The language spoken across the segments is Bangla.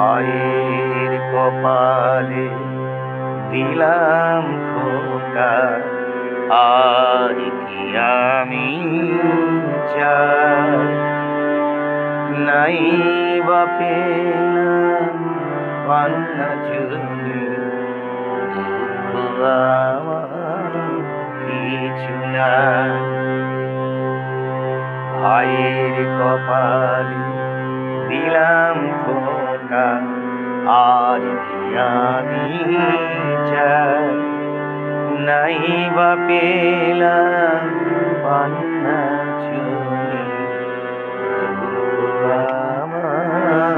ভাইয়ের কপালে দিলাম ফোঁটা, আর কি আমি চাই। নাই বা পেলাম পান্না চুনি, দুঃখ আমার কিছু নাই। ভাইয়ের কপালে দিলাম ফোঁটা, আর কি আমি চাই। নাই বা পেলাম পান্না চুনি, দুঃখ আমার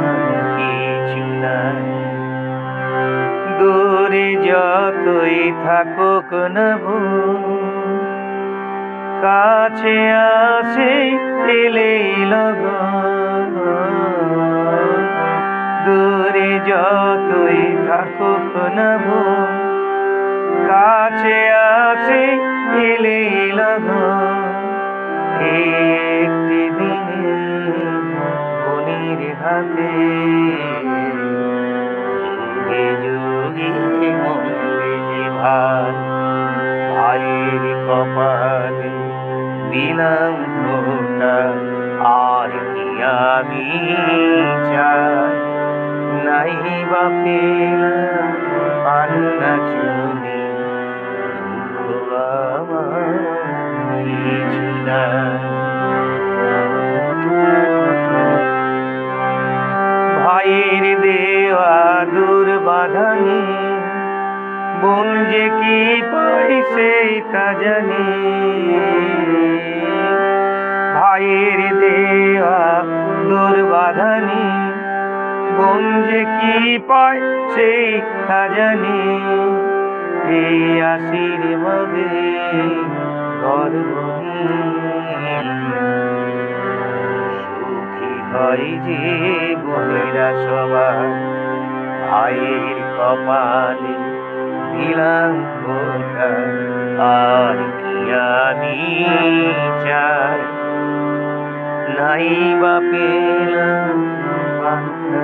কিছু নাই। দূরে যতই থাকুক না ভুল, কাছে আসে এলেই লগন। দূরে যতই থাকুক না ভুল, কাছে আসে এলেই লগন। একটি দিনে বনির হাতে যুগে যুগে মন্দে যে ভাই। ভাইয়ের কপালে দিলাম ফোঁটা, আর কি আমি চাই। নাই বা পেলাম পান্না চুনি, দুঃখ আমার কিছু নাই। ভাইয়ের দেওয়া দুর্বাধানি, বোন যে কি পাই সেই তা জানি। ভাইয়ের দেওয়া দুর্বাধানি, বোন যে কি পায় সেই তা জানি। এই আশীর্বাদে গর্বহীন সুখী হয় যে বোনেরা সবাই। ভাইয়ের কপালে দিলাম ফোঁটা, আর কি আমি চাই। নাই বা পেলাম পান্না